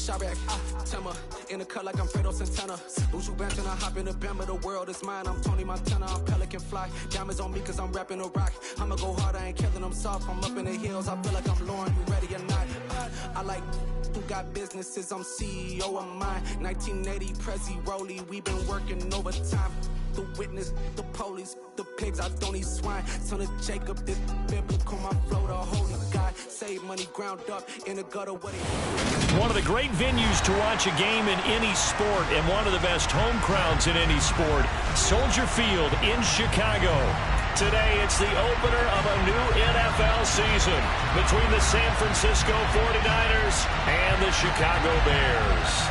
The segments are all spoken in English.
Chirac, Timmer, in the cut like I'm Fredo Santana. Buju Banton, I hop in the Bama, the world is mine. I'm Tony Montana, I'm Pelican Fly. Diamonds on me cause I'm rapping a rock. I'ma go hard, I ain't killing them soft. I'm up in the hills, I feel like I'm Lauren, you ready or not? I like who got businesses, I'm CEO of mine. 1980, Prezi Rolly, we been working overtime. The witness, the police, the pigs, I don't eat swine. Son of Jacob, this biblical, my flow, the holy God. Save money ground up in the gutter. One of the great venues to watch a game in any sport and one of the best home crowds in any sport, Soldier Field in Chicago. Today, it's the opener of a new NFL season between the San Francisco 49ers and the Chicago Bears.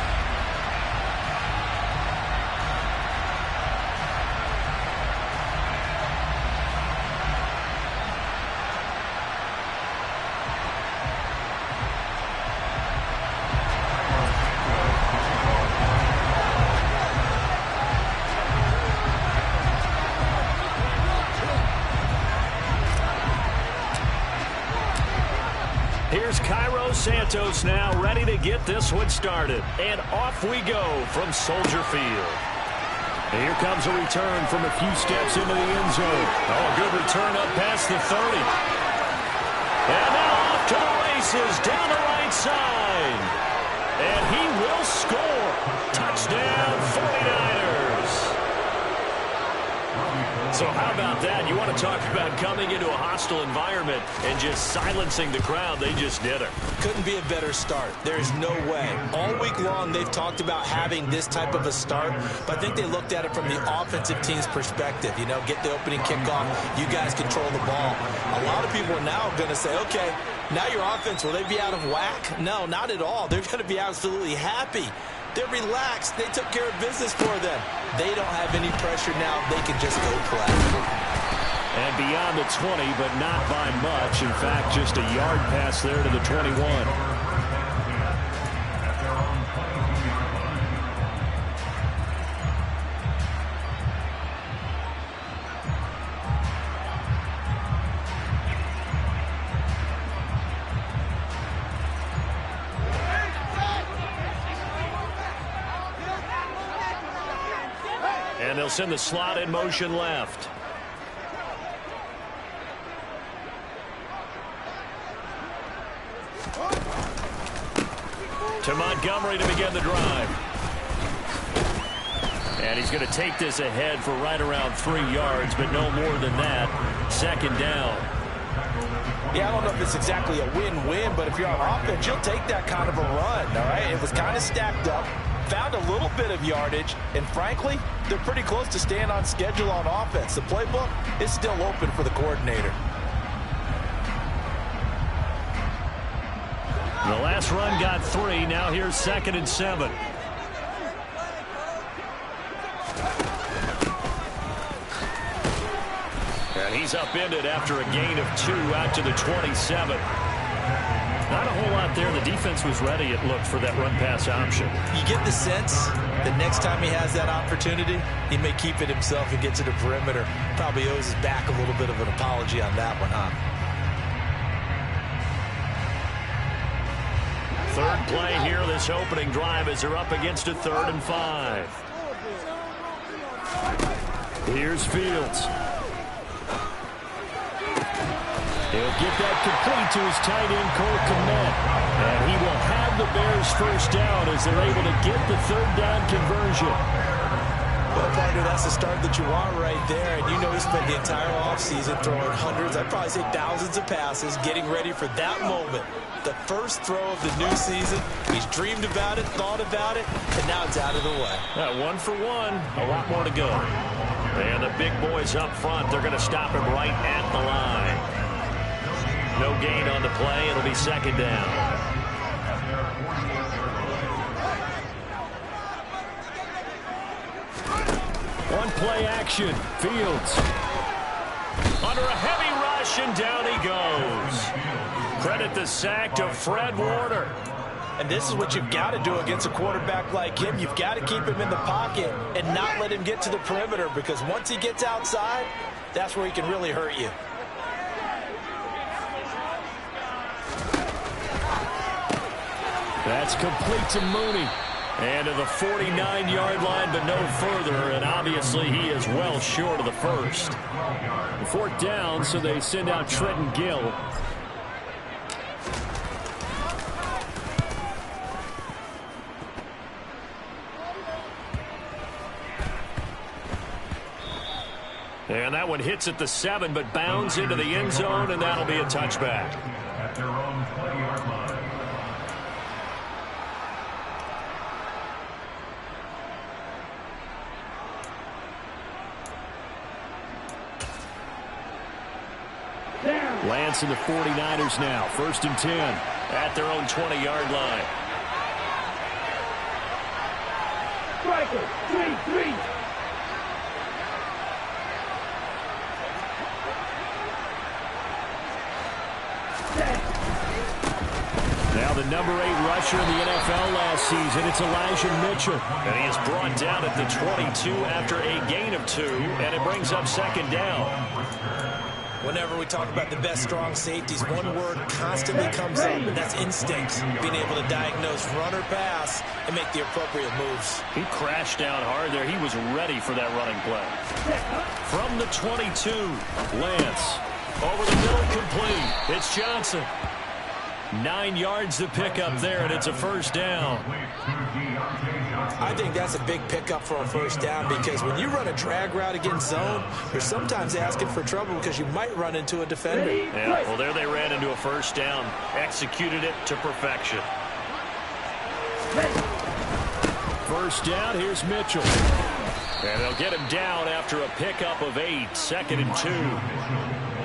Here's Cairo Santos now ready to get this one started. And off we go from Soldier Field. And here comes a return from a few steps into the end zone. Oh, a good return up past the 30. And now off to the races down the right side. And he will score. Touchdown 49ers. So how about that? You want to talk about coming into a hostile environment and just silencing the crowd. They just did it. Couldn't be a better start. There's no way. All week long, they've talked about having this type of a start, but I think they looked at it from the offensive team's perspective. You know, get the opening kickoff. You guys control the ball. A lot of people are now going to say, okay, now your offense, will they be out of whack? No, not at all. They're going to be absolutely happy. They're relaxed. They took care of business for them. They don't have any pressure now. They can just go play. And beyond the 20, but not by much. In fact, just a yard pass there to the 21. And they'll send the slot in motion left. To Montgomery to begin the drive. And he's going to take this ahead for right around 3 yards, but no more than that. Second down. Yeah, I don't know if it's exactly a win-win, but if you're on offense, you'll take that kind of a run, all right? It was kind of stacked up. Found a little bit of yardage, and frankly, they're pretty close to staying on schedule on offense. The playbook is still open for the coordinator. The last run got 3. Now here's 2nd and 7. And he's upended after a gain of 2 out to the 27. Not a whole lot there. The defense was ready, it looked, for that run-pass option. You get the sense that next time he has that opportunity, he may keep it himself and get to the perimeter. Probably owes his back a little bit of an apology on that one, huh? Third play here, this opening drive, as they're up against a 3rd and 5. Here's Fields. He'll get that complete to his tight end, Cole Kmet. And he will have the Bears first down as they're able to get the 3rd down conversion. Well, partner, that's the start that you want right there. And you know he spent the entire offseason throwing hundreds, I'd probably say thousands of passes, getting ready for that moment. The first throw of the new season. He's dreamed about it, thought about it, and now it's out of the way. 1 for 1. A lot more to go. And the big boys up front, they're going to stop him right at the line. No gain on the play. It'll be 2nd down. One play action. Fields. Under a heavy rush, and down he goes. Credit the sack to Fred Warner. And this is what you've got to do against a quarterback like him. You've got to keep him in the pocket and not let him get to the perimeter, because once he gets outside, that's where he can really hurt you. That's complete to Mooney. And to the 49-yard line, but no further. And obviously he is well short of the first. 4th down, so they send out Trenton Gill. And that one hits at the 7, but bounds into the end zone, and that'll be a touchback. At their own 20-yard line. Lance and the 49ers now. 1st and 10 at their own 20-yard line. Striker, 3-3. Now the number 8 rusher in the NFL last season, it's Elijah Mitchell. And he is brought down at the 22 after a gain of 2, and it brings up 2nd down. Whenever we talk about the best strong safeties, one word constantly comes up, and that's instinct. Being able to diagnose run or pass and make the appropriate moves. He crashed down hard there. He was ready for that running play. From the 22, Lance. Over the middle, complete. It's Johnson. 9 yards to pick up there, and it's a 1st down. I think that's a big pickup for a 1st down, because when you run a drag route against zone, you're sometimes asking for trouble because you might run into a defender. Yeah, well, there they ran into a 1st down. Executed it to perfection. 1st down, here's Mitchell. And they'll get him down after a pickup of 8, 2nd and 2.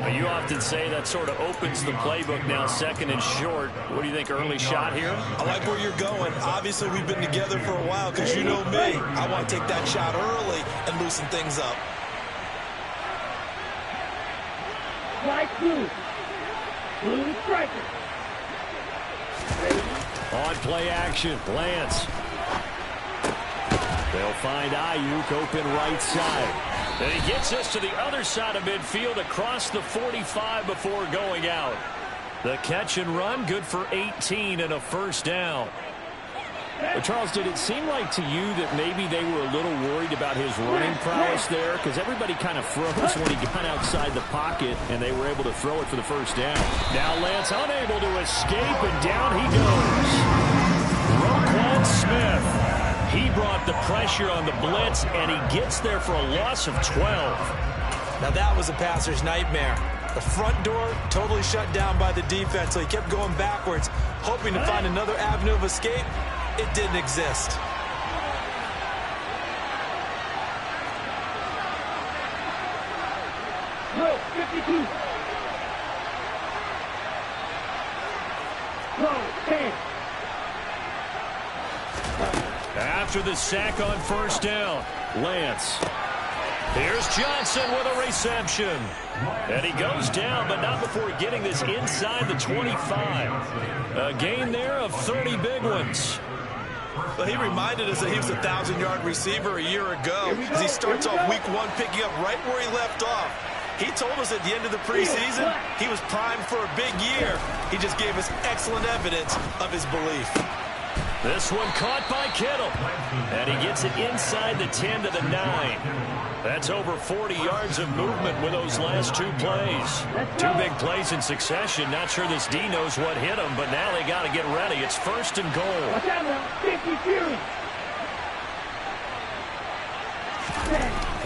You often say that sort of opens the playbook now, 2nd and short. What do you think, early shot here? I like where you're going. Obviously, we've been together for a while because you know me. I want to take that shot early and loosen things up. Blue striker. On play action, Lance. They'll find Ayuk open right side. And he gets us to the other side of midfield across the 45 before going out. The catch and run, good for 18 and a 1st down. But Charles, did it seem like to you that maybe they were a little worried about his running prowess there? Because everybody kind of froze when he got outside the pocket, and they were able to throw it for the 1st down. Now Lance unable to escape, and down he goes. Roquan Smith. He brought the pressure on the blitz, and he gets there for a loss of 12. Now that was a passer's nightmare. The front door totally shut down by the defense, so he kept going backwards, hoping to find another avenue of escape. It didn't exist. No, 52. No, 10. After the sack on 1st down, Lance. Here's Johnson with a reception. And he goes down, but not before getting this inside the 25. A gain there of 30 big ones. Well, he reminded us that he was a 1,000-yard receiver a year ago, as he starts off week 1 picking up right where he left off. He told us at the end of the preseason he was primed for a big year. He just gave us excellent evidence of his belief. This one caught by Kittle. And he gets it inside the 10 to the 9. That's over 40 yards of movement with those last 2 plays. 2 big plays in succession. Not sure this D knows what hit him, but now they got to get ready. It's 1st and goal.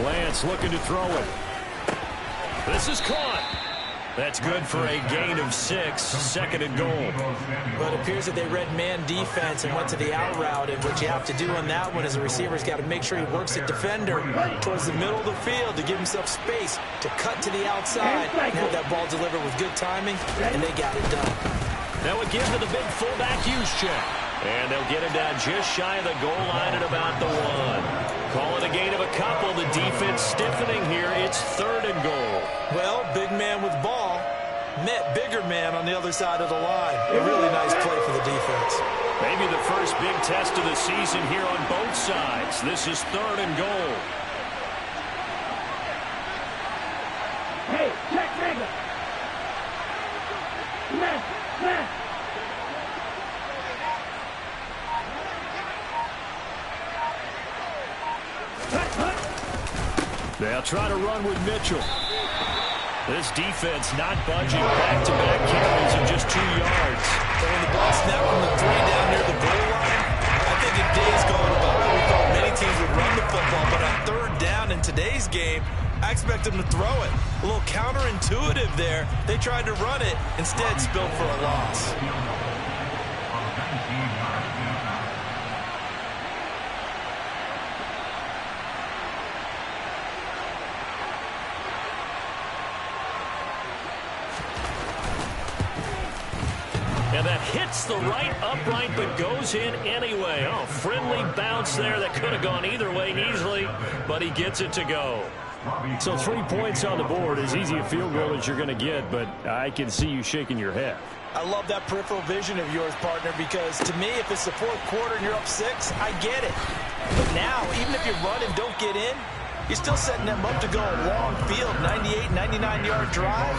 Lance looking to throw it. This is caught. That's good for a gain of 6, 2nd and goal. But it appears that they read man defense and went to the out route, and what you have to do on that one as a receiver's got to make sure he works the defender towards the middle of the field to give himself space to cut to the outside and have that ball delivered with good timing, and they got it done. Now again to the big fullback Juszczyk. And they'll get him down just shy of the goal line at about the 1. Call it a gain of a couple. The defense stiffening here. It's 3rd and goal. Well, big man with ball met bigger man on the other side of the line. A really nice play for the defense. Maybe the first big test of the season here on both sides. This is 3rd and goal. Hey, check nigga. Left. They'll try to run with Mitchell. This defense not budging. Back-to-back carries of just 2 yards. And when the ball snapped from the 3 down near the goal line, I think in days gone by, we thought many teams would run the football, but on 3rd down in today's game, I expect them to throw it. A little counterintuitive there. They tried to run it, instead spilled for a loss. And that hits the right upright but goes in anyway. Oh, friendly bounce there that could have gone either way easily, but he gets it to go. So 3 points on the board, as easy a field goal as you're going to get, but I can see you shaking your head. I love that peripheral vision of yours, partner, because to me, if it's the 4th quarter and you're up 6, I get it. But now, even if you run and don't get in, you're still setting them up to go a long field, 98, 99-yard drive.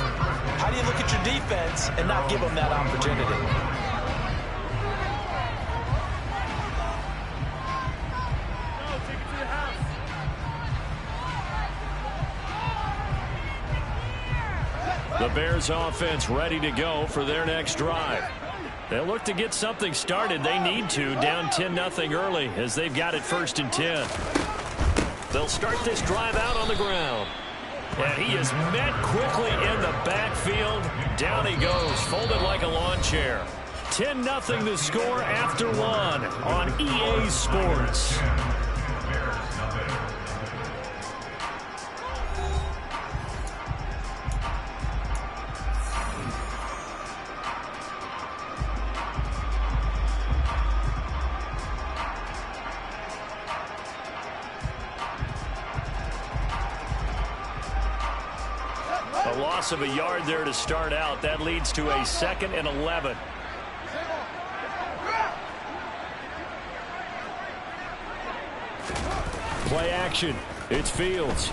How do you look at your defense and not give them that opportunity? The Bears offense ready to go for their next drive. They'll look to get something started. They need to, down 10-0 early as they've got it 1st and 10. They'll start this drive out on the ground. And he is met quickly in the backfield. Down he goes, folded like a lawn chair. 10-0 the score after 1 on EA Sports. A loss of a yard there to start out. That leads to a 2nd and 11. Play action. It's Fields.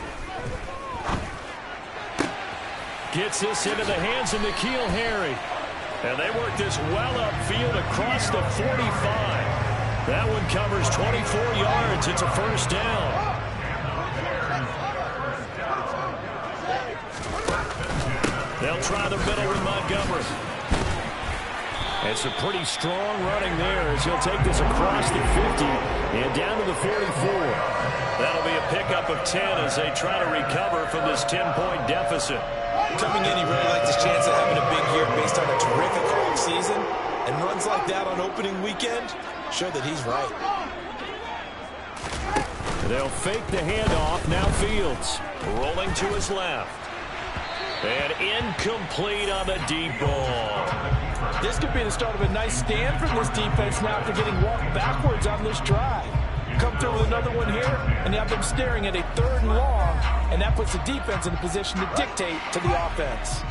Gets this into the hands of N'Keal Harry. And they work this well upfield across the 45. That one covers 24 yards. It's a 1st down. They'll try the middle with Montgomery. It's a pretty strong running there as he'll take this across the 50 and down to the 44. That'll be a pickup of 10 as they try to recover from this 10-point deficit. Coming in, he really likes his chance of having a big year based on a terrific offseason. And runs like that on opening weekend show that he's right. They'll fake the handoff. Now Fields rolling to his left. And incomplete on the deep ball. This could be the start of a nice stand from this defense now after getting walked backwards on this drive. Come through with another one here, and you have them staring at a 3rd and long, and that puts the defense in a position to dictate to the offense.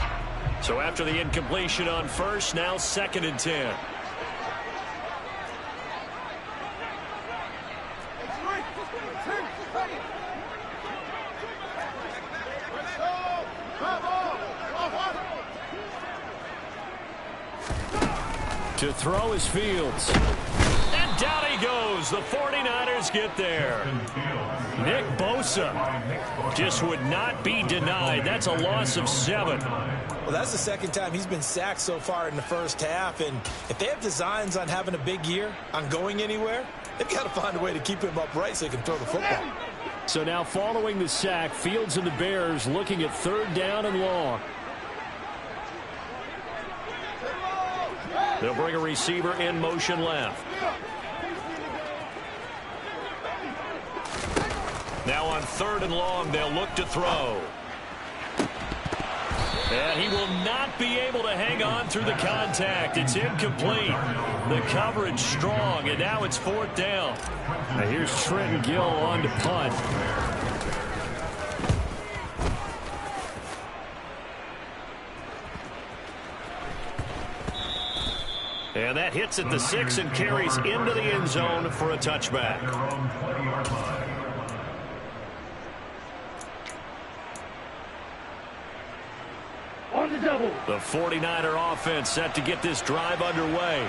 So after the incompletion on 1st, now 2nd and 10. To throw is Fields. And down he goes. The 49ers get there. Nick Bosa just would not be denied. That's a loss of 7. Well, that's the 2nd time he's been sacked so far in the 1st half. And if they have designs on having a big year, on going anywhere, they've got to find a way to keep him upright so he can throw the football. So now following the sack, Fields and the Bears looking at 3rd down and long. They'll bring a receiver in motion left. Now on 3rd and long, they'll look to throw. And he will not be able to hang on through the contact. It's incomplete. The coverage strong, and now it's 4th down. Now here's Trenton Gill on to punt. And that hits at the 6 and carries into the end zone for a touchback. On the double. The 49er offense set to get this drive underway.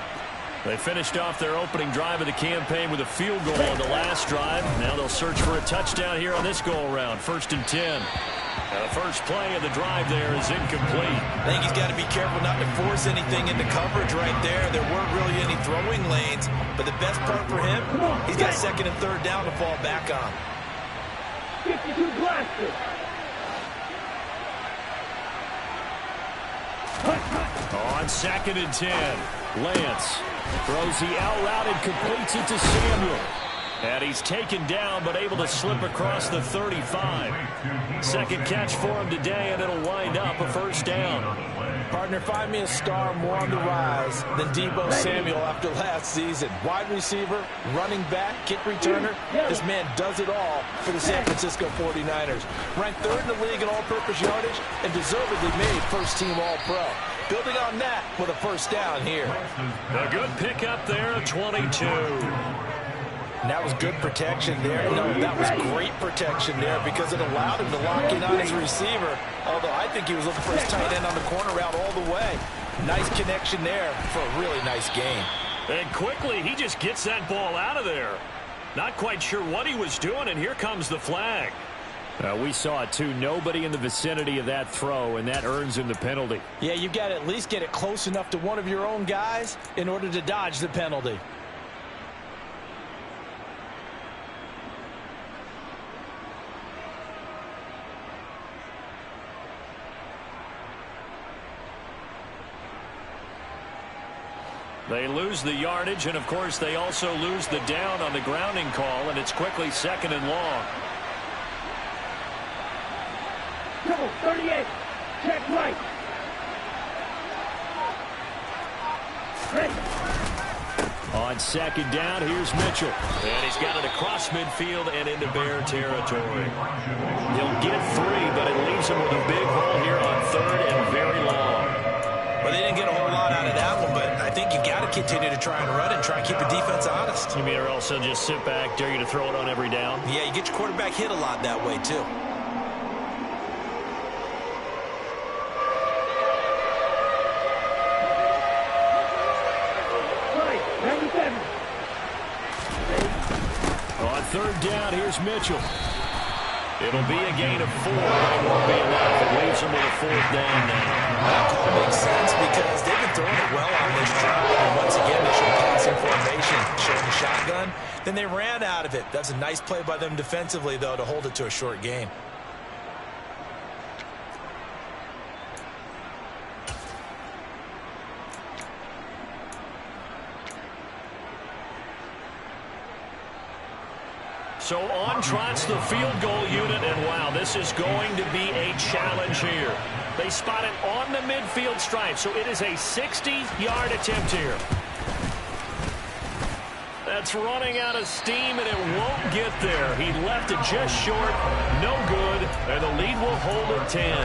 They finished off their opening drive of the campaign with a field goal on the last drive. Now they'll search for a touchdown here on this go-around. 1st and 10. And the first play of the drive there is incomplete. I think he's got to be careful not to force anything into coverage right there. There weren't really any throwing lanes. But the best part for him, he's got 2nd and 3rd down to fall back on. 52 blaster. On 2nd and 10, Lance throws the out route and completes it to Samuel. And he's taken down but able to slip across the 35. 2nd catch for him today, and it'll wind up a 1st down. Partner, find me a star more on the rise than Deebo Samuel after last season. Wide receiver, running back, kick returner. This man does it all for the San Francisco 49ers. Ranked 3rd in the league in all-purpose yardage and deservedly made first-team All-Pro. Building on that with a 1st down here. A good pickup there at 22. And that was good protection there. No, that was great protection there because it allowed him to lock in on his receiver. Although I think he was looking for his tight end on the corner route all the way. Nice connection there for a really nice gain. And quickly, he just gets that ball out of there. Not quite sure what he was doing, and here comes the flag. We saw it, too. Nobody in the vicinity of that throw, and that earns him the penalty. Yeah, you've got to at least get it close enough to one of your own guys in order to dodge the penalty. They lose the yardage, and, of course, they also lose the down on the grounding call, and it's quickly 2nd and long. Double 38. Check right. On 2nd down, here's Mitchell. And he's got it across midfield and into Bear territory. He'll get 3, but it leaves him with a big hole here on 3rd and very long. Well, they didn't get a whole lot out of that one, but I think you got to continue to try and run and try and keep the defense honest. You mean or else they'll just sit back, dare you to throw it on every down? Yeah, you get your quarterback hit a lot that way, too. On 3rd down, here's Mitchell. It'll be a gain of 4, but it won't be enough. It leaves him with a 4th down now. That call makes sense because they've been throwing it well on this drive. And once again, they showed passing formation, showing the shotgun. Then they ran out of it. That's a nice play by them defensively, though, to hold it to a short gain. So on trots the field goal unit, and wow, this is going to be a challenge here. They spot it on the midfield stripe, so it is a 60-yard attempt here. That's running out of steam, and it won't get there. He left it just short, no good, and the lead will hold at 10.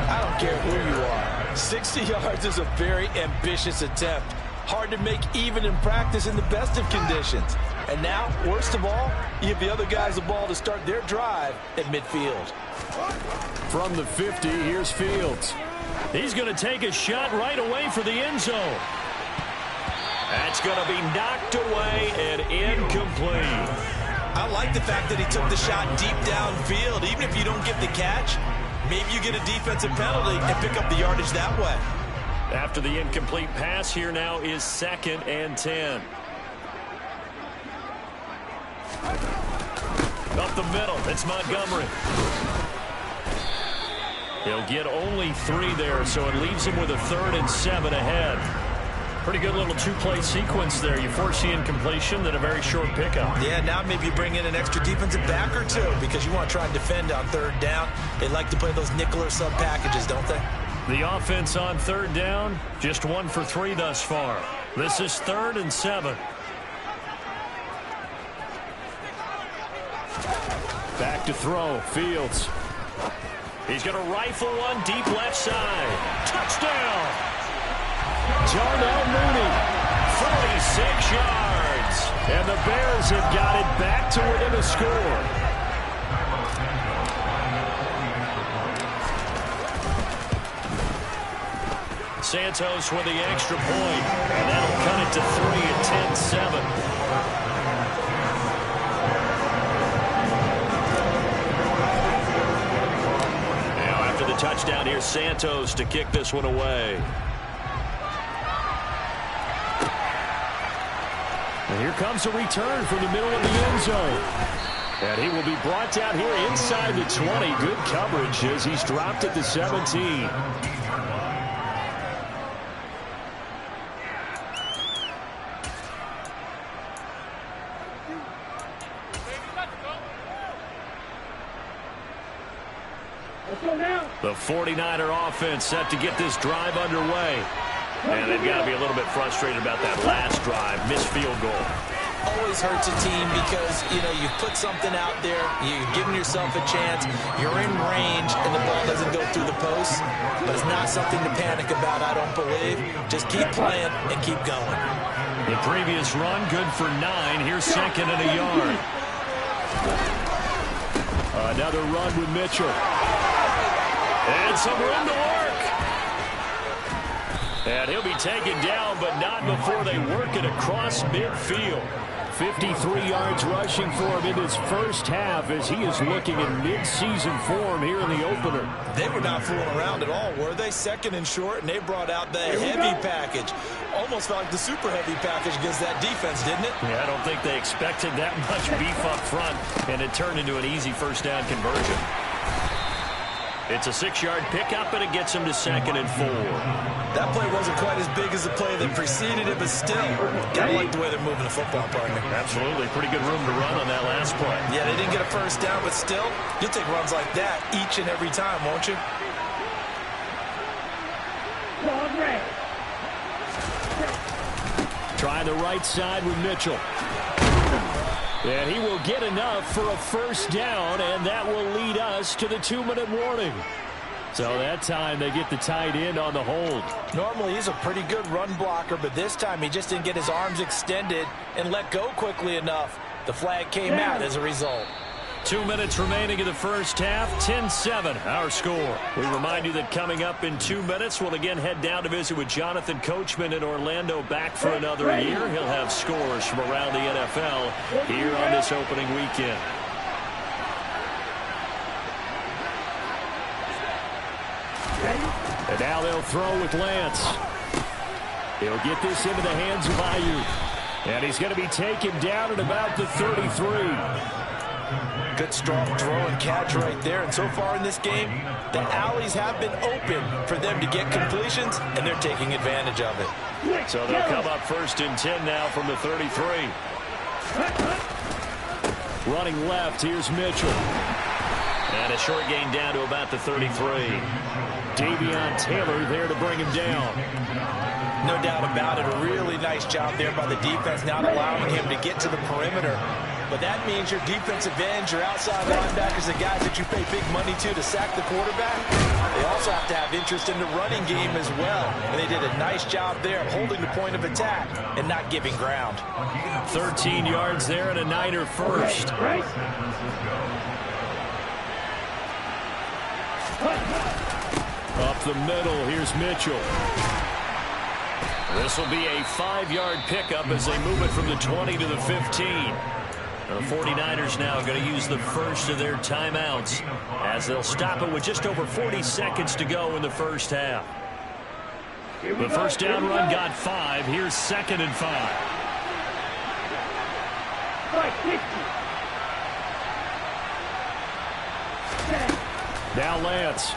I don't care who you are. 60 yards is a very ambitious attempt. Hard to make even in practice in the best of conditions. And now, worst of all, you give the other guys the ball to start their drive at midfield. From the 50, here's Fields. He's going to take a shot right away for the end zone. That's going to be knocked away and incomplete. I like the fact that he took the shot deep downfield. Even if you don't get the catch, maybe you get a defensive penalty and pick up the yardage that way. After the incomplete pass, here now is 2nd and 10. Up the middle, it's Montgomery. He'll get only 3 there, so it leaves him with a 3rd and 7 ahead. Pretty good little 2-play sequence there. You force the incompletion, then a very short pickup. Yeah, now maybe you bring in an extra defensive back or 2 because you want to try and defend on 3rd down. They like to play those nickel or sub packages, don't they? The offense on 3rd down, just 1 for 3 thus far. This is 3rd and 7. Back to throw, Fields. He's going to rifle one deep left side. Touchdown! Darnell Mooney, 46 yards. And the Bears have got it back to within a score. Santos with the extra point, and that'll cut it to 3 at 10-7. Now after the touchdown, here's Santos to kick this one away. And here comes a return from the middle of the end zone. And he will be brought down here inside the 20. Good coverage as he's dropped at the 17. The 49er offense set to get this drive underway. And they've got to be a little bit frustrated about that last drive. Missed field goal. Always hurts a team because, you know, you've put something out there, you've given yourself a chance, you're in range, and the ball doesn't go through the post. But it's not something to panic about, I don't believe. Just keep playing and keep going. The previous run, good for 9. Here's second and a yard. Another run with Mitchell. And some room to work. And he'll be taken down, but not before they work it across midfield. 53 yards rushing for him in his first half as he is looking in mid-season form here in the opener. They were not fooling around at all, were they? Second and short, and they brought out the heavy package. Almost felt like the super heavy package against that defense, didn't it? Yeah, I don't think they expected that much beef up front, and it turned into an easy first down conversion. It's a 6-yard pickup, and it gets him to second and 4. That play wasn't quite as big as the play that preceded it, but still, gotta like the way they're moving the football, partner. Absolutely. Pretty good room to run on that last play. Yeah, they didn't get a first down, but still, you'll take runs like that each and every time, won't you? Trying the right side with Mitchell. And he will get enough for a first down, and that will lead us to the 2-minute warning. So that time they get the tight end on the hold. Normally he's a pretty good run blocker, but this time he just didn't get his arms extended and let go quickly enough. The flag came out as a result. 2 minutes remaining in the first half, 10-7, our score. We remind you that coming up in 2 minutes, we'll again head down to visit with Jonathan Coachman in Orlando, back for another year. He'll have scores from around the NFL here on this opening weekend. And now they'll throw with Lance. He'll get this into the hands of Ayuk. And he's going to be taken down at about the 33. Good strong throw and catch right there. And so far in this game, the alleys have been open for them to get completions, and they're taking advantage of it. So they'll come up first and 10 now from the 33. Running left, here's Mitchell. And a short gain down to about the 33. Davion Taylor there to bring him down. No doubt about it. A really nice job there by the defense, not allowing him to get to the perimeter. But that means your defensive ends, your outside linebackers, the guys that you pay big money to sack the quarterback, they also have to have interest in the running game as well. And they did a nice job there of holding the point of attack and not giving ground. 13 yards there and a Niner first. Up the middle, here's Mitchell. This will be a 5-yard pickup as they move it from the 20 to the 15. The 49ers now going to use the first of their timeouts as they'll stop it with just over 40 seconds to go in the first half. The first down run got 5. Here's second and 5. Now Lance.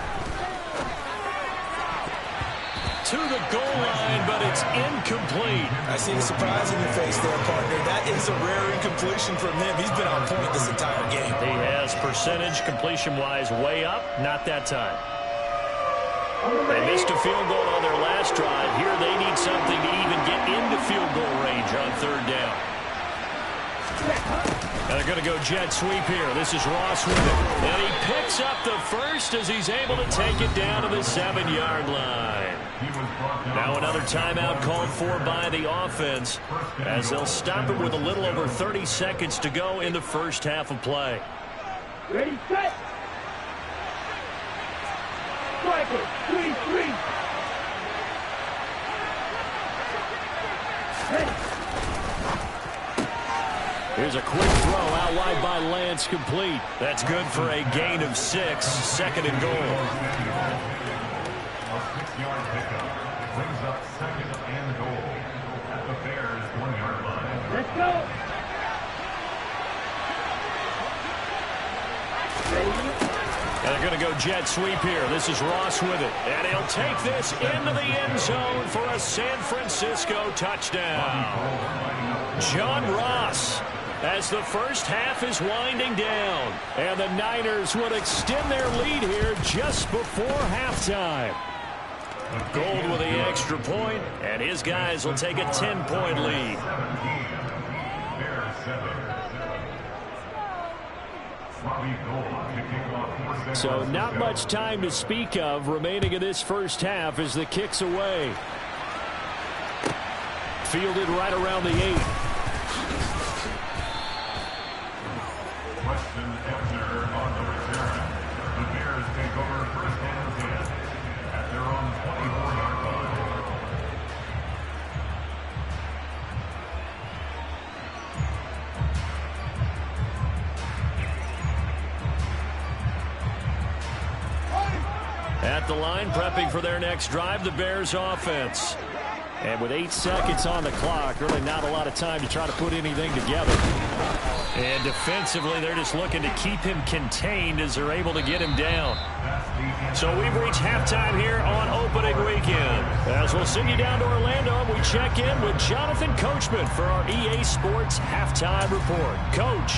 To the goal line, but it's incomplete. I see the surprise in your face there, partner. That is a rare incompletion from him. He's been on point this entire game. He has percentage completion-wise way up. Not that time. They missed a field goal on their last drive. Here they need something to even get into field goal range on third down. And they're going to go jet sweep here. This is Ross with it. And he picks up the first as he's able to take it down to the 7-yard line. Now another timeout called for by the offense as they'll stop it with a little over 30 seconds to go in the first half of play. Ready, set. Striker, 3-3. Here's a quick throw out wide by Lance, complete. That's good for a gain of 6, second and goal. A 6-yard pickup brings up second and goal at the Bears' 1-yard line. Let's go. And they're going to go jet sweep here. This is Ross with it. And he'll take this into the end zone for a San Francisco touchdown. John Ross, as the first half is winding down. And the Niners would extend their lead here just before halftime. Gold with the extra point, and his guys will take a 10-point lead. Bears 7. Robbie Gould to kick off for So not much time to speak of remaining in this first half as the kick's away. Fielded right around the 8. Weston Ebner on the return. The Bears take over first and 10 at their own 24-yard line. At the line, prepping for their next drive, the Bears offense. And with 8 seconds on the clock, really not a lot of time to try to put anything together. And defensively, they're just looking to keep him contained as they're able to get him down. So we've reached halftime here on opening weekend. As we'll send you down to Orlando, we check in with Jonathan Coachman for our EA Sports Halftime Report. Coach.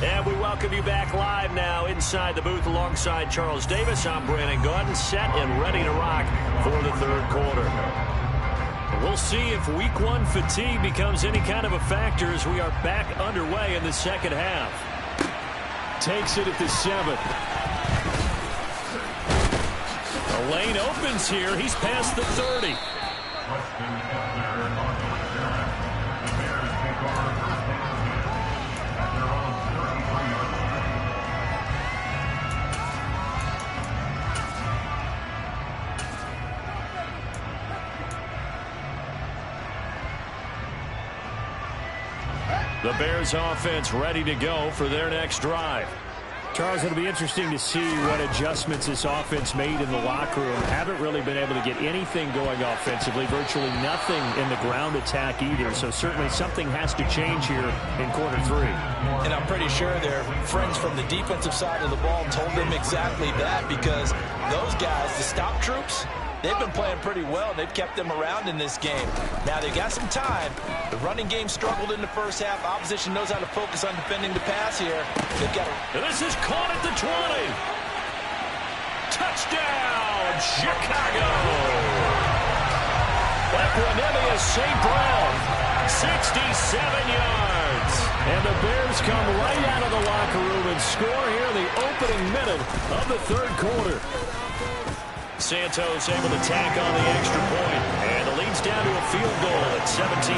And we welcome you back live now inside the booth alongside Charles Davis. I'm Brandon Gaudin, set and ready to rock for the third quarter. We'll see if week 1 fatigue becomes any kind of a factor as we are back underway in the second half. Takes it at the 7. The lane opens here. He's past the 30. Weston Ebner on the return. The Bears take over first and 10 at their own 33-yard line. The Bears offense ready to go for their next drive. Charles, it'll be interesting to see what adjustments this offense made in the locker room. Haven't really been able to get anything going offensively, virtually nothing in the ground attack either. So certainly something has to change here in quarter 3. And I'm pretty sure their friends from the defensive side of the ball told them exactly that, because those guys, the stop troops, they've been playing pretty well. They've kept them around in this game. Now, they've got some time. The running game struggled in the first half. Opposition knows how to focus on defending the pass here. They've got and this is caught at the 20. Touchdown, Chicago. Equanimeous St. Brown, 67 yards. And the Bears come right out of the locker room and score here in the opening minute of the third quarter. Santos able to tack on the extra point, and it leads down to a field goal at 17-14.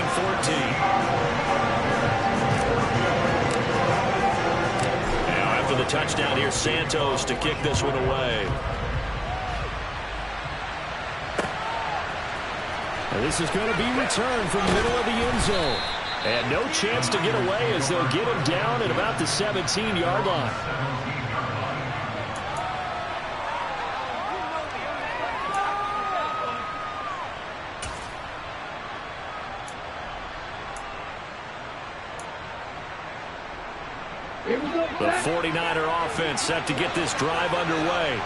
Now after the touchdown here, Santos to kick this one away. And this is going to be returned from the middle of the end zone. And no chance to get away as they'll get him down at about the 17-yard line. The 49er offense set to get this drive underway.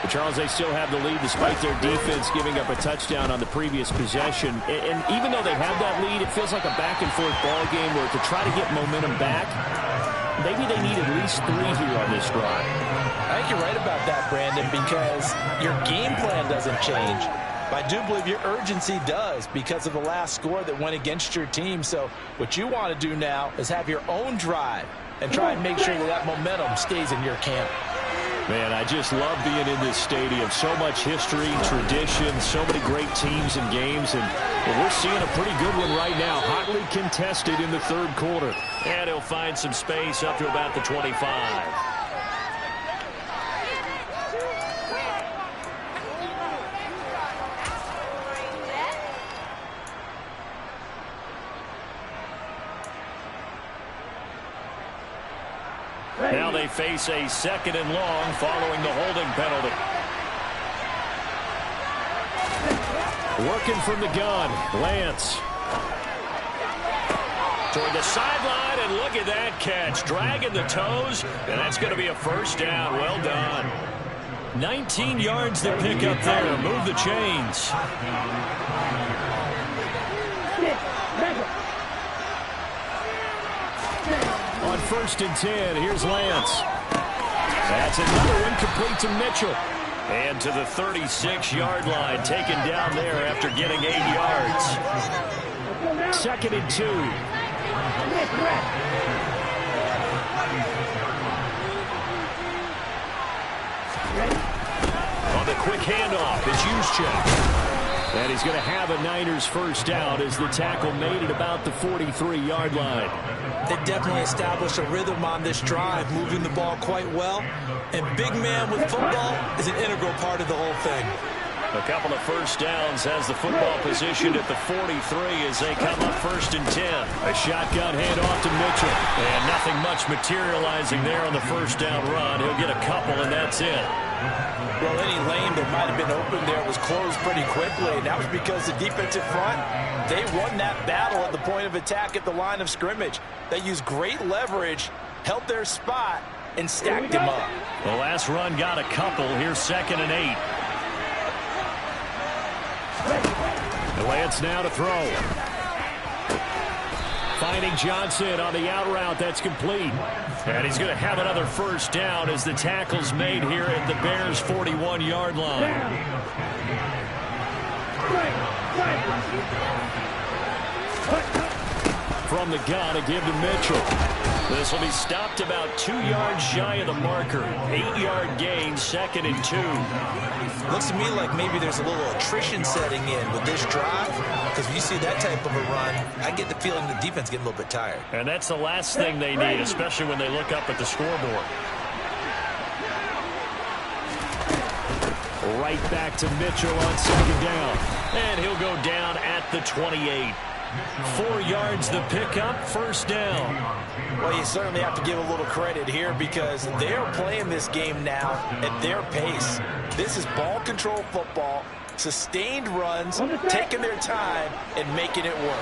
But Charles, they still have the lead despite their defense giving up a touchdown on the previous possession. And even though they have that lead, it feels like a back-and-forth ball game where to try to get momentum back, maybe they need at least 3 here on this drive. I think you're right about that, Brandon, because your game plan doesn't change. But I do believe your urgency does because of the last score that went against your team. So what you want to do now is have your own drive and try and make sure that that momentum stays in your camp. Man, I just love being in this stadium. So much history, tradition, so many great teams and games. And we're seeing a pretty good one right now. Hotly contested in the third quarter. And he'll find some space up to about the 25. they face a 2nd and long following the holding penalty. Working from the gun, Lance. Toward the sideline, and look at that catch. Dragging the toes, and that's going to be a first down. Well done. 19 yards to pick up there. Move the chains. On 1st and 10, here's Lance. That's another one complete to Mitchell. And to the 36-yard line, taken down there after getting 8 yards. 2nd and 2. On the quick handoff, it's Juszczyk. And he's going to have a Niners first down as the tackle made it about the 43-yard line. They definitely established a rhythm on this drive, moving the ball quite well. And big man with football is an integral part of the whole thing. A couple of first downs has the football positioned at the 43 as they come up 1st and 10. A shotgun handoff to Mitchell. And nothing much materializing there on the first down run. He'll get a couple, and that's it. Well, any lane that might have been open there was closed pretty quickly, and that was because the defensive front, they won that battle at the point of attack at the line of scrimmage. They used great leverage, held their spot, and stacked him up. The last run got a couple. Here's 2nd and 8. Lance now to throw. Finding Johnson on the out route. That's complete. And he's going to have another first down as the tackle's made here at the Bears' 41-yard line. From the gun, a give to Mitchell. This will be stopped about 2 yards shy of the marker. 8-yard gain, 2nd and 2. Looks to me like maybe there's a little attrition setting in with this drive, because when you see that type of a run, I get the feeling the defense getting a little bit tired. And that's the last thing they need, especially when they look up at the scoreboard. Right back to Mitchell on 2nd down. And he'll go down at the 28. 4 yards the pickup, first down. Well, you certainly have to give a little credit here because they're playing this game now at their pace. This is ball control football, sustained runs, taking their time, and making it work.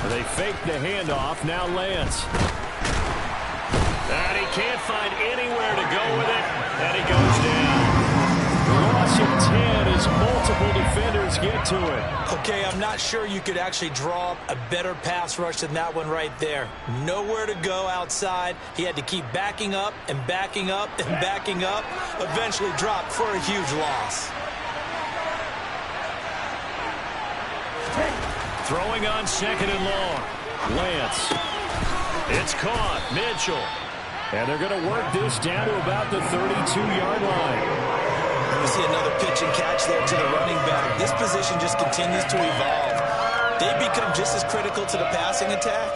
They fake the handoff, now Lance. And he can't find anywhere to go with it, and he goes down. Loss of 10 as multiple defenders get to it. Okay, I'm not sure you could actually draw up a better pass rush than that one right there. Nowhere to go outside. He had to keep backing up and backing up and backing up. Eventually dropped for a huge loss. Throwing on 2nd and long. Lance. It's caught. Mitchell. And they're going to work this down to about the 32-yard line. We see another pitch and catch there to the running back. This position just continues to evolve. They become just as critical to the passing attack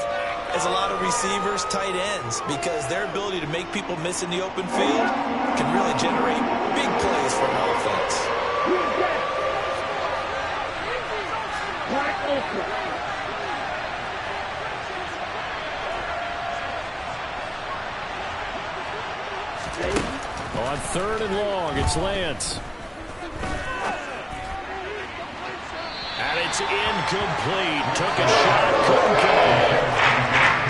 as a lot of receivers, tight ends, because their ability to make people miss in the open field can really generate big plays for an offense. On 3rd and long, it's Lance. And it's incomplete. Took a shot, couldn't connect.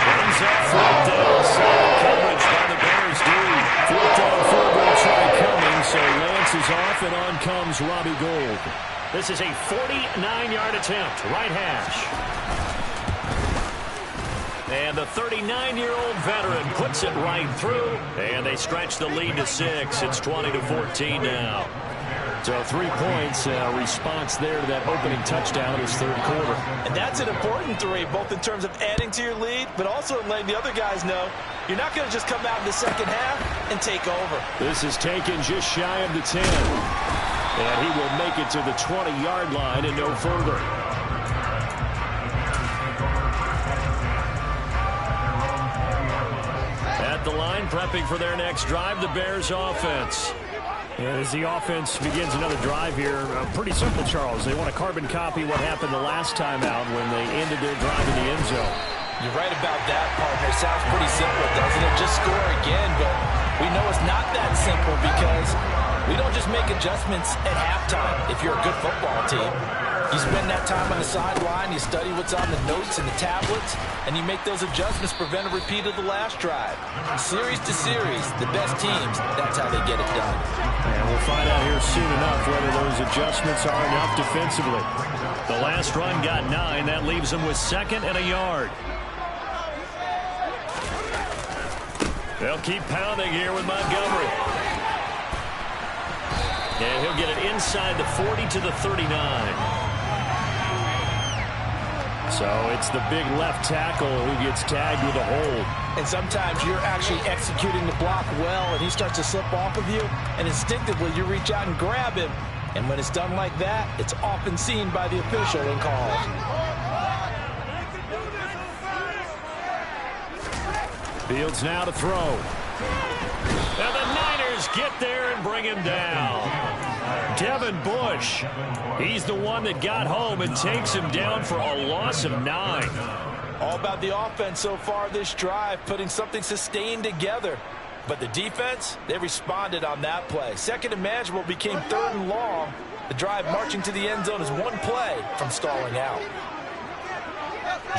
Brings up 4th down. Solid coverage by the Bears D. 4th down, 4 will try coming, so Lance is off, and on comes Robbie Gould. This is a 49-yard attempt, right hash. And the 39-year-old veteran puts it right through, and they stretch the lead to 6. It's 20-14 now. So 3 points, response there to that opening touchdown in his 3rd quarter. And that's an important 3, both in terms of adding to your lead, but also in letting the other guys know you're not going to just come out in the second half and take over. This is taken just shy of the 10. And he will make it to the 20-yard line and no further. At the line, prepping for their next drive, the Bears offense. And as the offense begins another drive here, pretty simple, Charles. They want to carbon copy what happened the last time out when they ended their drive in the end zone. You're right about that, partner. Sounds pretty simple, doesn't it? Just score again, but we know it's not that simple because we don't just make adjustments at halftime if you're a good football team. You spend that time on the sideline, you study what's on the notes and the tablets, and you make those adjustments to prevent a repeat of the last drive. Series to series, the best teams, that's how they get it done. And we'll find out here soon enough whether those adjustments are enough defensively. The last run got 9. That leaves them with 2nd and a yard. They'll keep pounding here with Montgomery. And he'll get it inside the 40 to the 39. So it's the big left tackle who gets tagged with a hold. And sometimes you're actually executing the block well, and he starts to slip off of you, and instinctively you reach out and grab him. And when it's done like that, it's often seen by the official and called. Fields now to throw. And the Niners get there and bring him down. Devin Bush, he's the one that got home and takes him down for a loss of 9. All about the offense so far this drive, putting something sustained together. But the defense, they responded on that play. 2nd and manageable became 3rd and long. The drive marching to the end zone is one play from stalling out.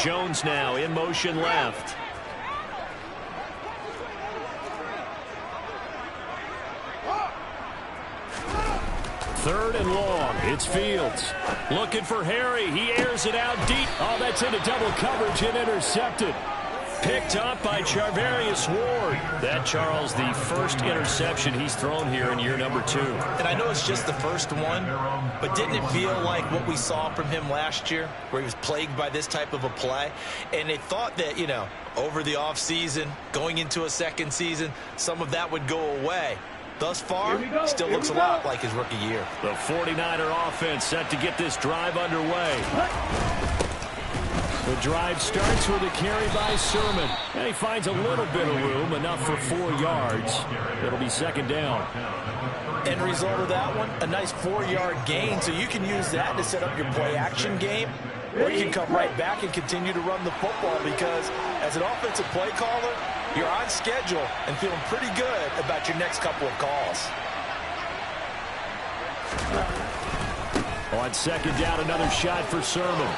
Jones now in motion left. 3rd and long. It's Fields. Looking for Harry. He airs it out deep. Oh, that's into double coverage and intercepted. Picked up by Charvarius Ward. That, Charles, the first interception he's thrown here in year number 2. And I know it's just the first one, but didn't it feel like what we saw from him last year, where he was plagued by this type of a play? And they thought that, over the offseason, going into a second season, some of that would go away. Thus far, still looks a lot like his rookie year. The 49er offense set to get this drive underway. The drive starts with a carry by Sermon. And he finds a little bit of room, enough for 4 yards. It'll be 2nd down. End result of that one, a nice 4-yard gain, so you can use that to set up your play-action game, or you can come right back and continue to run the football because as an offensive play caller, you're on schedule and feeling pretty good about your next couple of calls. On 2nd down, another shot for Sermon.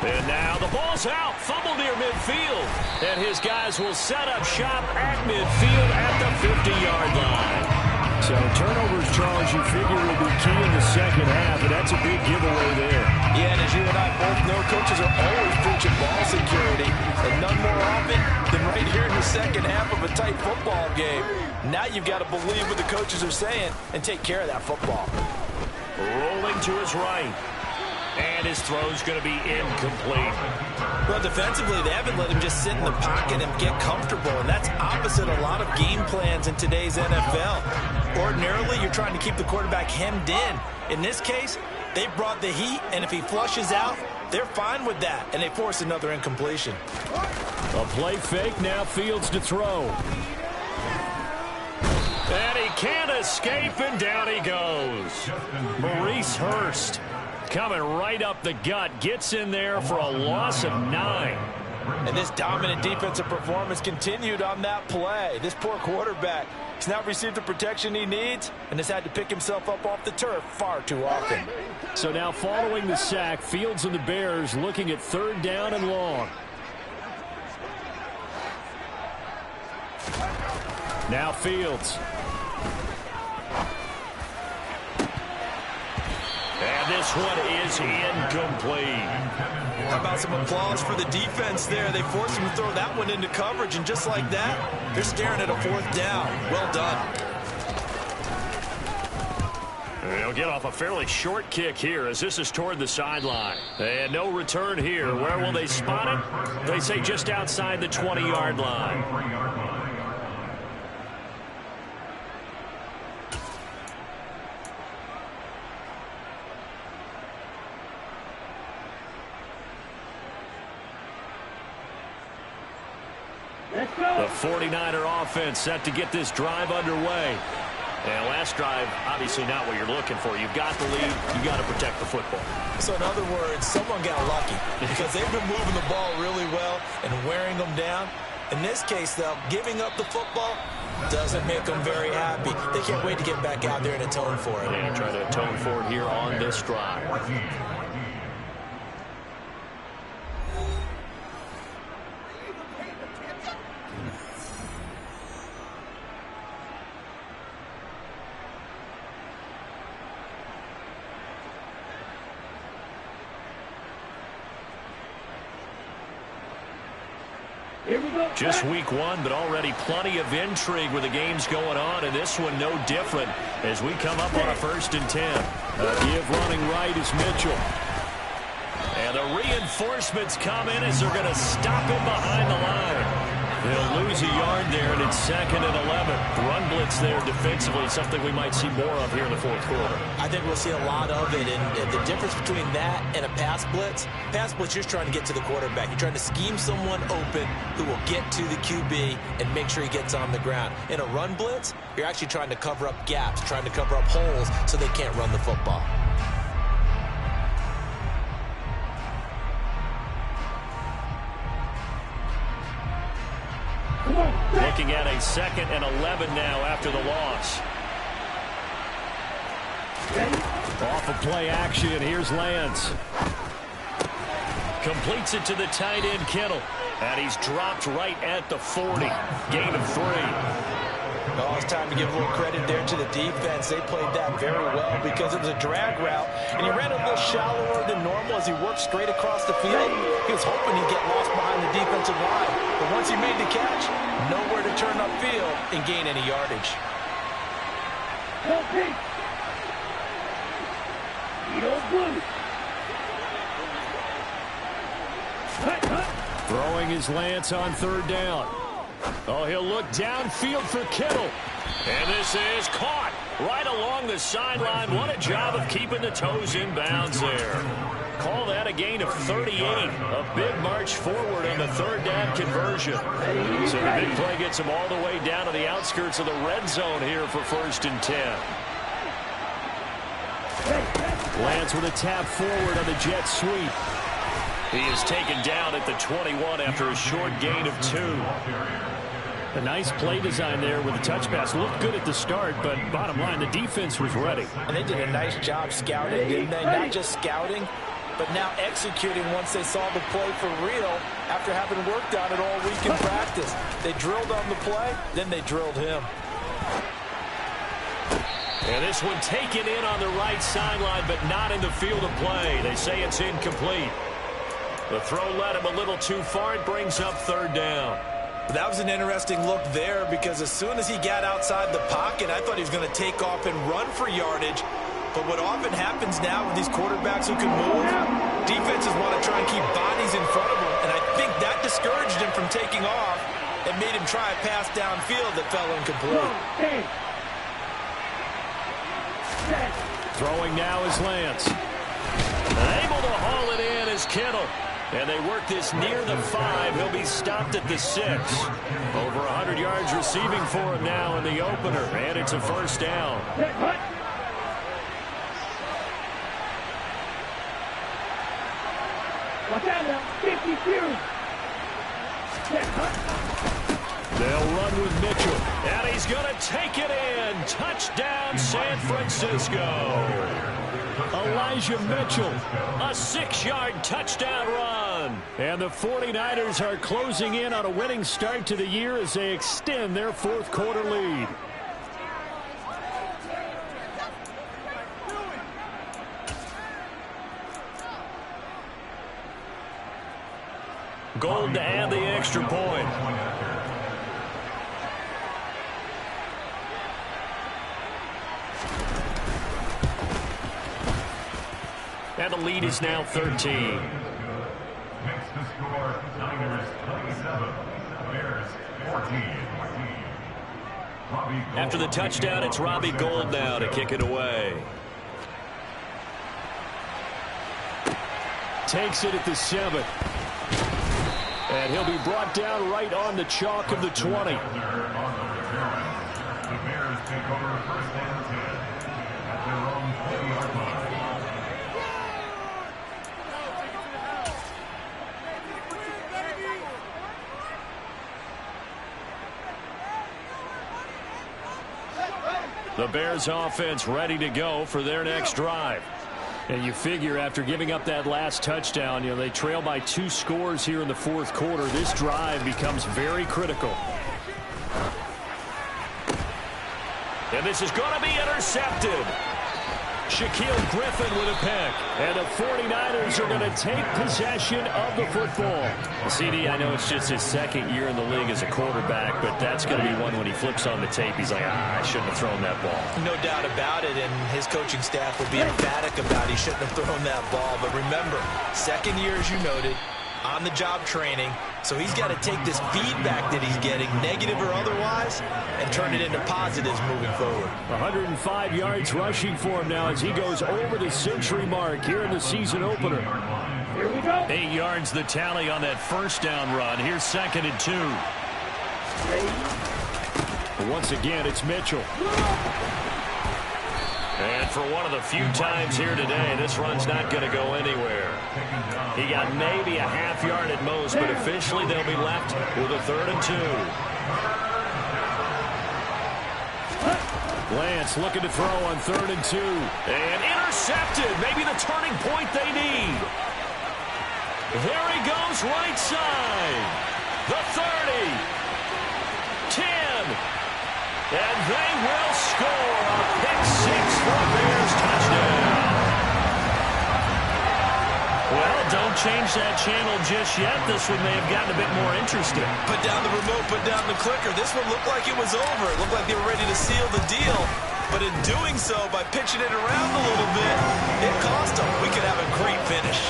And now the ball's out. Fumble near midfield. And his guys will set up shop at midfield at the 50-yard line. So turnovers, Charles, you figure will be key in the second half, and that's a big giveaway there. Yeah, and as you and I both know, coaches are always preaching ball security, and none more often than right here in the second half of a tight football game. Now you've got to believe what the coaches are saying and take care of that football. Rolling to his right. And his throw's going to be incomplete. Well, defensively, they haven't let him just sit in the pocket and get comfortable, and that's opposite a lot of game plans in today's NFL. Ordinarily, you're trying to keep the quarterback hemmed in. In this case, they brought the heat, and if he flushes out, they're fine with that, and they force another incompletion. A play fake, now Fields to throw. And he can't escape, and down he goes. Maurice Hurst coming right up the gut, gets in there for a loss of 9. And this dominant defensive performance continued on that play. This poor quarterback has not received the protection he needs and has had to pick himself up off the turf far too often. So now following the sack, Fields and the Bears looking at 3rd down and long. Now Fields. And this one is incomplete. How about some applause for the defense there? They forced him to throw that one into coverage, and just like that, they're staring at a 4th down. Well done. They'll get off a fairly short kick here as this is toward the sideline. And no return here. Where will they spot it? They say just outside the 20-yard line. The 49er offense set to get this drive underway. And last drive, obviously not what you're looking for. You've got the lead. You've got to protect the football. So in other words, someone got lucky because they've been moving the ball really well and wearing them down. In this case, though, giving up the football doesn't make them very happy. They can't wait to get back out there and atone for it. And try to atone for it here on this drive. Just week one, but already plenty of intrigue with the games going on, and this one no different as we come up on a 1st and 10. Give running right is Mitchell. And the reinforcements come in as they're going to stop him behind the line. They'll lose a yard there, and it's 2nd and 11. The run blitz there defensively, something we might see more of here in the 4th quarter. I think we'll see a lot of it, and the difference between that and a pass blitz, you're just trying to get to the quarterback. You're trying to scheme someone open who will get to the QB and make sure he gets on the ground. In a run blitz, you're actually trying to cover up gaps, trying to cover up holes so they can't run the football. Looking at a 2nd and 11 now after the loss. Off of play action, here's Lance. Completes it to the tight end, Kittle. And he's dropped right at the 40. Gain of 3. Oh, it's time to give a little credit there to the defense. They played that very well because it was a drag route, and he ran a little shallower than normal as he worked straight across the field. He was hoping he'd get lost behind the defensive line, but once he made the catch, nowhere to turn upfield and gain any yardage. Throwing his Lance on 3rd down. Oh, he'll look downfield for Kittle. And this is caught right along the sideline. What a job of keeping the toes in bounds there. Call that a gain of 38. A big march forward on the 3rd down conversion. So the big play gets him all the way down to the outskirts of the red zone here for 1st and 10. Lance with a tap forward on the jet sweep. He is taken down at the 21 after a short gain of 2. A nice play design there with the touch pass. Looked good at the start, but bottom line, the defense was ready. And they did a nice job scouting, didn't they? Not just scouting, but now executing once they saw the play for real after having worked on it all week in practice. They drilled on the play, then they drilled him. And this one taken in on the right sideline, but not in the field of play. They say it's incomplete. The throw led him a little too far. It brings up 3rd down. That was an interesting look there because as soon as he got outside the pocket, I thought he was going to take off and run for yardage. But what often happens now with these quarterbacks who can move, defenses want to try and keep bodies in front of them. And I think that discouraged him from taking off and made him try a pass downfield that fell incomplete. Throwing now is Lance. Able to haul it in is Kittle. And they work this near the 5. He'll be stopped at the 6. Over 100 yards receiving for him now in the opener. And it's a 1st down. Watch out now. 52. They'll run with Mitchell. And he's going to take it in. Touchdown, San Francisco. Elijah Mitchell, a 6-yard touchdown run. And the 49ers are closing in on a winning start to the year as they extend their 4th quarter lead. Gold to add the extra point. And the lead is now 13. Makes the score Niners 27, Bears 14. After the touchdown, it's Robbie Gould now to kick it away. Takes it at the 7. And he'll be brought down right on the chalk of the 20. The Bears take over 1st The Bears offense ready to go for their next drive. And you figure after giving up that last touchdown, they trail by 2 scores here in the fourth quarter. This drive becomes very critical. And this is going to be intercepted. Shaquille Griffin with a pick. And the 49ers are going to take possession of the football. CD, I know it's just his second year in the league as a quarterback, but that's going to be one when he flips on the tape. He's like, I shouldn't have thrown that ball. No doubt about it, and his coaching staff will be emphatic about he shouldn't have thrown that ball. But remember, second year, as you noted, on-the-job training. So he's got to take this feedback that he's getting, negative or otherwise, and turn it into positives moving forward. 105 yards rushing for him now as he goes over the century mark here in the season opener. Here we go. 8 yards the tally on that first down run. Here's 2nd and 2. Once again, it's Mitchell. And for one of the few times here today, this run's not going to go anywhere. He got maybe a half yard at most, but officially they'll be left with a 3rd and 2. Lance looking to throw on 3rd and 2. And intercepted. Maybe the turning point they need. There he goes, right side. The 30. 10. And they will score a pick 6 for a Bears touchdown. Well, don't change that channel just yet. This one may have gotten a bit more interesting. Put down the remote, put down the clicker. This one looked like it was over. It looked like they were ready to seal the deal. But in doing so, by pitching it around a little bit, it cost them. We could have a great finish.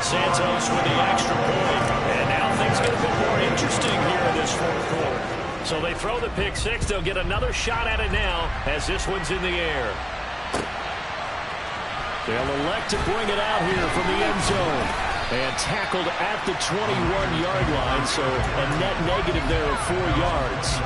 Santos with the extra point. And now things get a bit more interesting here in this fourth quarter. So they throw the pick 6. They'll get another shot at it now as this one's in the air. They'll elect to bring it out here from the end zone. And tackled at the 21-yard line, so a net negative there of 4 yards.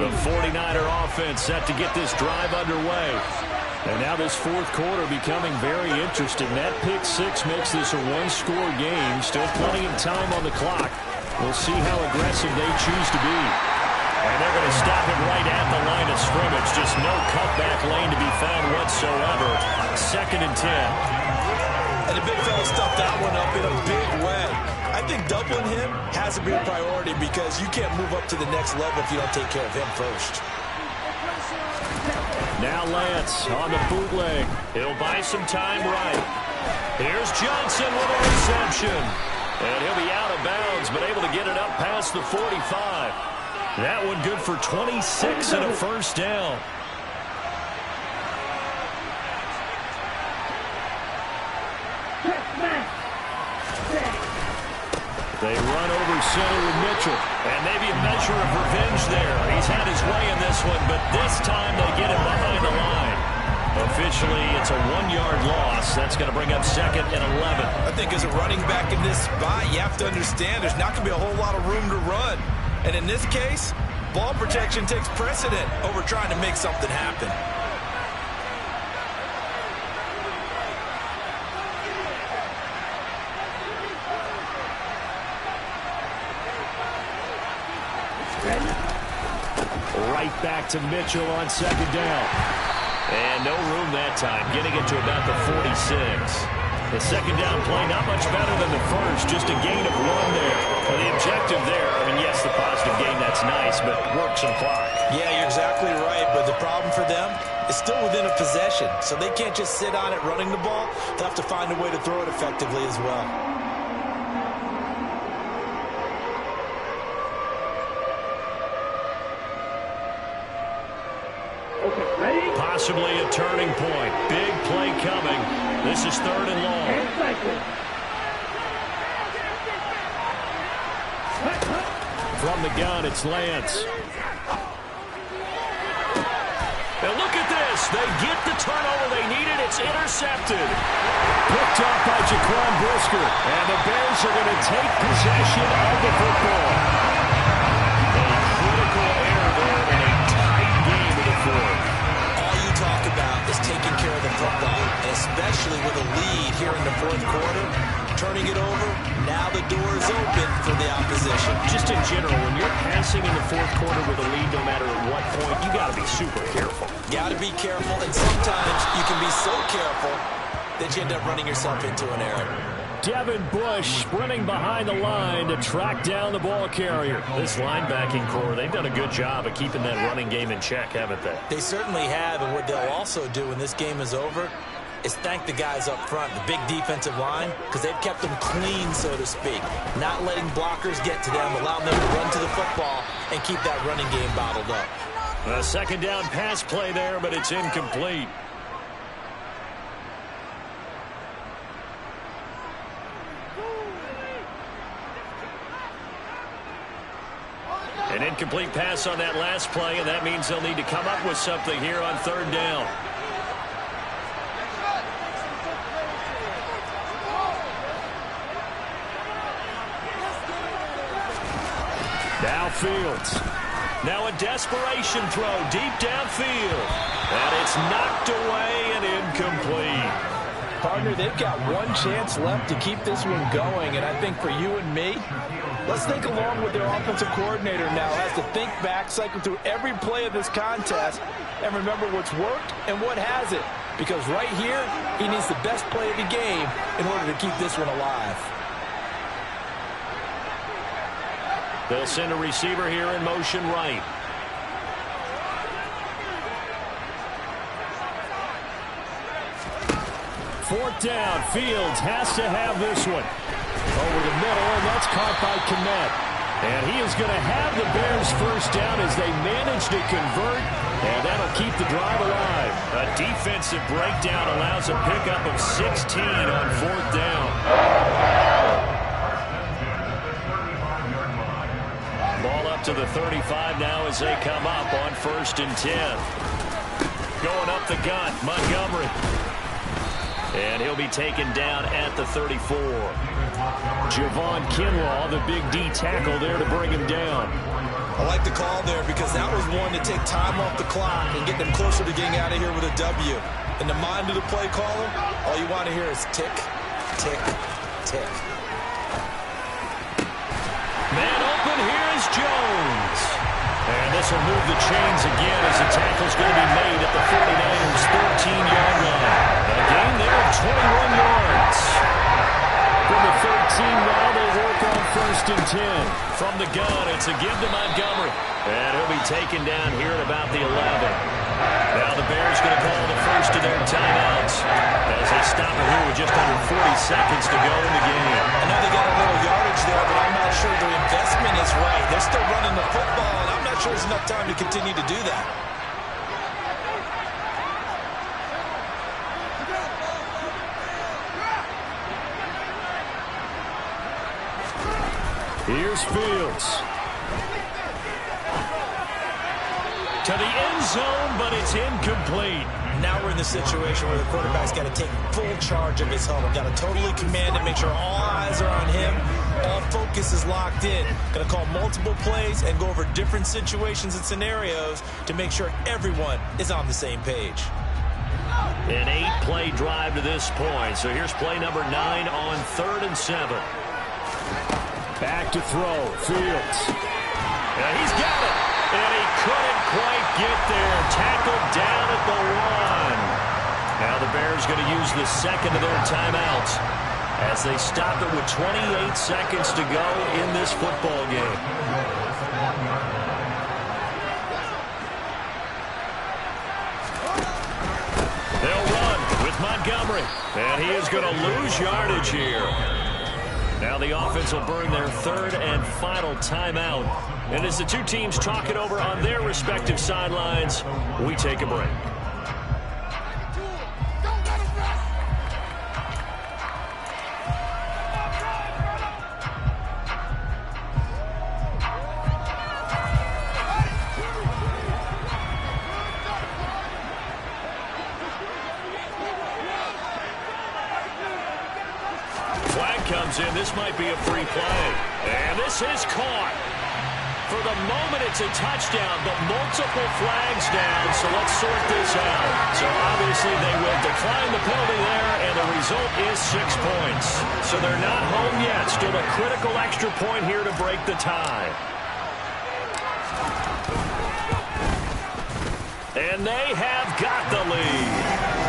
The 49er offense set to get this drive underway. And now this fourth quarter becoming very interesting. That pick 6 makes this a one-score game. Still plenty of time on the clock. We'll see how aggressive they choose to be. And they're going to stop it right at the line of scrimmage. Just no cutback lane to be found whatsoever. 2nd and 10. And the big fella stuffed that one up in a big way. I think doubling him has to be a priority because you can't move up to the next level if you don't take care of him first. Now Lance on the bootleg. He'll buy some time right. Here's Johnson with a reception. And he'll be out of bounds, but able to get it up past the 45. That one good for 26 and a first down. They run over center with Mitchell. And maybe a measure of revenge there. He's had his way in this one, but this time they get him behind the line. Officially, it's a 1-yard loss. That's going to bring up 2nd and 11. I think as a running back in this spot, you have to understand there's not going to be a whole lot of room to run. And in this case, ball protection takes precedent over trying to make something happen. Right back to Mitchell on 2nd down. And no room that time, getting it to about the 46. The 2nd down play not much better than the first, just a gain of 1 there. Well, the objective there, I mean, yes, the positive gain, that's nice, but work some clock. Yeah, you're exactly right, but the problem for them is still within a possession, so they can't just sit on it running the ball. They'll have to find a way to throw it effectively as well. Possibly a turning point. Big play coming. This is 3rd and long. From the gun, it's Lance. And look at this. They get the turnover they needed. It's intercepted. Picked off by Jaquan Brisker. And the Bears are going to take possession of the football. A critical error there in a tight game in the fourth. Talk about is taking care of the football, and especially with a lead here in the fourth quarter, turning it over, Now the door is open for the opposition. Just in general, when you're passing in the fourth quarter with a lead, no matter at what point, you got to be super careful. Got to be careful, and sometimes you can be so careful that you end up running yourself into an error. Devin Bush sprinting behind the line to track down the ball carrier. This linebacking core, they've done a good job of keeping that running game in check, haven't they? They certainly have, and what they'll also do when this game is over is thank the guys up front, the big defensive line, because they've kept them clean, so to speak. Not letting blockers get to them, allowing them to run to the football and keep that running game bottled up. A second down pass play there, but it's incomplete. An incomplete pass on that last play, and that means they'll need to come up with something here on third down. Now Fields. Now a desperation throw deep downfield. And it's knocked away and incomplete. Partner, they've got one chance left to keep this one going, and I think for you and me, let's think along with their offensive coordinator now has to think back, cycle through every play of this contest, and remember what's worked and what hasn't. Because right here, he needs the best play of the game in order to keep this one alive. They'll send a receiver here in motion right. Fourth down. Fields has to have this one. Over the middle, and that's caught by Kmet. And he is going to have the Bears first down as they manage to convert, and that'll keep the drive alive. A defensive breakdown allows a pickup of 16 on fourth down. Ball up to the 35 now as they come up on 1st and 10. Going up the gut, Montgomery. And he'll be taken down at the 34. Javon Kinlaw, the big D tackle there to bring him down. I like the call there because that was one to take time off the clock and get them closer to getting out of here with a W. In the mind of the play caller, all you want to hear is tick, tick, tick. Man open, here is Jones. And this will move the chains again as the tackle's going to be made at the 49ers' 13-yard line. A gain there of 21 yards. From the 13 now, they work on 1st and 10. From the gun, it's a give to Montgomery. And he'll be taken down here at about the 11. Now the Bears going to call the first of their timeouts as they stop it here with just under 40 seconds to go in the game. I know they got a little yardage there, but I'm not sure their investment is right. They're still running the football, and I'm not sure there's enough time to continue to do that. Here's Fields. To the end zone, but it's incomplete. Now we're in the situation where the quarterback's got to take full charge of his home. Got to totally command it, make sure all eyes are on him. All focus is locked in. Going to call multiple plays and go over different situations and scenarios to make sure everyone is on the same page. An 8-play drive to this point. So here's play number 9 on 3rd and 7. Back to throw. Fields. And he's got it. And he couldn't quite get there. Tackled down at the 1. Now the Bears going to use the second of their timeouts as they stop it with 28 seconds to go in this football game. They'll run with Montgomery. And he is going to lose yardage here. Now the offense will burn their 3rd and final timeout. And as the two teams talk it over on their respective sidelines, we take a break. Comes in. This might be a free play. And this is caught. For the moment, it's a touchdown, but multiple flags down, so let's sort this out. So obviously Obviously, they will decline the penalty there, and the result is 6 points. So they're not home yet. Still a critical extra point here to break the tie. And they have got the lead.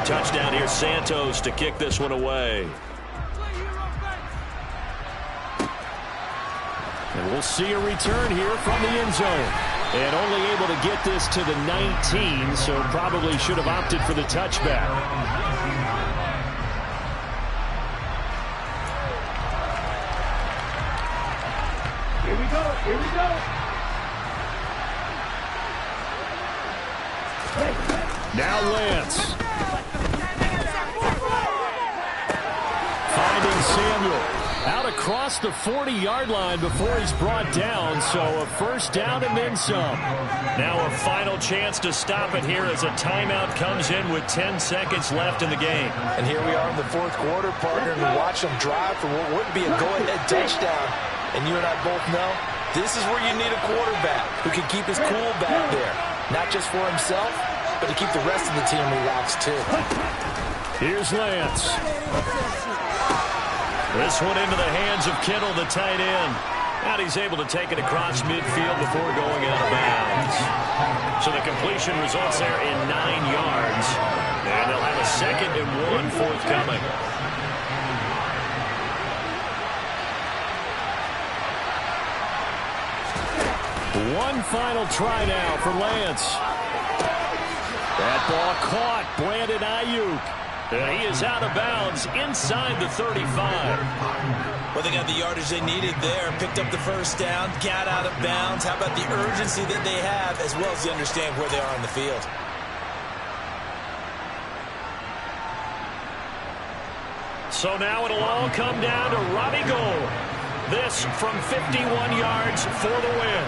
Touchdown here, Santos to kick this one away. And we'll see a return here from the end zone. And only able to get this to the 19, so probably should have opted for the touchback. Here we go. Here we go. Now Lance. Finding Samuel out across the 40-yard line before he's brought down, so a first down and then some. Now a final chance to stop it here as a timeout comes in with 10 seconds left in the game. And here we are in the fourth quarter, partner, and watch them drive for what would be a go-ahead touchdown. And you and I both know this is where you need a quarterback who can keep his cool back there, not just for himself, but to keep the rest of the team relaxed too. Here's Lance. This one into the hands of Kittle, the tight end. And he's able to take it across midfield before going out of bounds. So the completion results there in 9 yards. And they'll have a 2nd and 1 forthcoming. One final try now for Lance. That ball caught. Brandon Ayuk. And he is out of bounds inside the 35. Well, they got the yardage they needed there. Picked up the first down, got out of bounds. How about the urgency that they have, as well as they understand where they are on the field? So now it'll all come down to Robbie Gould. This from 51 yards for the win.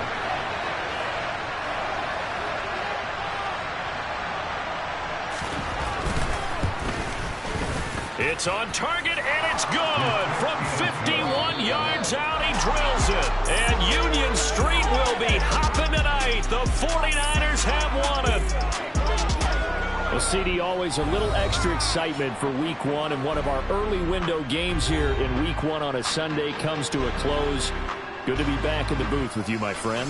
It's on target, and it's good. From 51 yards out, he drills it. And Union Street will be hopping tonight. The 49ers have won it. Well, CD, always a little extra excitement for Week 1, and one of our early window games here in Week 1 on a Sunday comes to a close. Good to be back in the booth with you, my friend.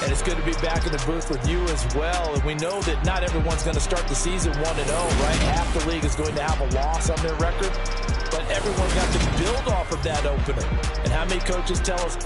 And it's good to be back in the booth with you as well. And we know that not everyone's going to start the season 1-0, right? Half the league is going to have a loss on their record. But everyone's got to build off of that opener. And how many coaches tell us